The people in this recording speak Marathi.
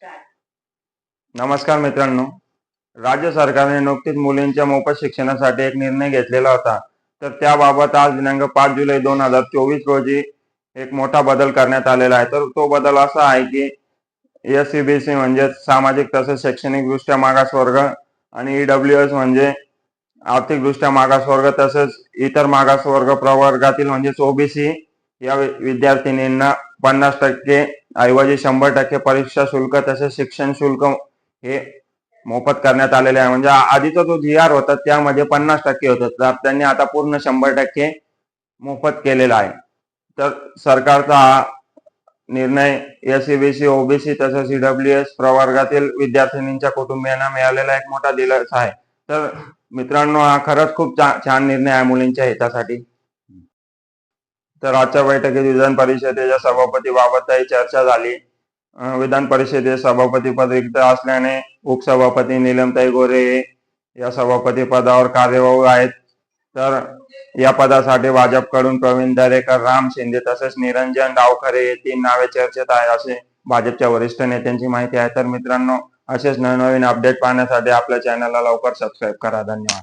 नमस्कार मित्रांनो, राज्य सरकारने नुकतीच मुलींच्या मोफत शिक्षणासाठी एक निर्णय घेतलेला होता. तर त्याबाबत आज दिनांक 5 जुलै 2024 रोजी एक मोठा बदल करण्यात आलेला आहे. तर तो बदल असा आहे की SCBC म्हणजे सामाजिक तसेच शैक्षणिकदृष्ट्या मागासवर्ग आणि EWS म्हणजे आर्थिकदृष्ट्या मागासवर्ग तसेच इतर मागासवर्ग प्रवर्गातील म्हणजेच OBC या विद्यार्थिनींना 50% ऐवजी 100% परीक्षा शुल्क तसेच शिक्षण शुल्क हे मोफत करण्यात आलेले आहे. म्हणजे आधीचा जो GR होता त्यामध्ये 50% होतं, तर त्यांनी आता पूर्ण 100% मोफत केलेला आहे. तर सरकारचा हा निर्णय SCBC, OBC तसेच EWS प्रवर्गातील विद्यार्थिनींच्या कुटुंबियांना मिळालेला एक मोठा दिलासा आहे. तर मित्रांनो, हा खरंच खूप छान निर्णय आहे मुलींच्या हितासाठी. तर आजच्या बैठकीत विधान परिषदेच्या सभापतीबाबतही चर्चा झाली. विधान परिषदेचे सभापतीपद रिक्त असल्याने उपसभापती नीलमताई गोरे या सभापती पदावर कार्यवाहू आहेत. तर या पदासाठी भाजपकडून प्रवीण दरेकर, राम शिंदे तसेच निरंजन डावखरे हे 3 नावे चर्चेत आहे असे भाजपच्या वरिष्ठ नेत्यांची माहिती आहे. तर मित्रांनो, असेच नवनवीन अपडेट पाहण्यासाठी आपल्या चॅनलला लवकर सबस्क्राईब करा. धन्यवाद.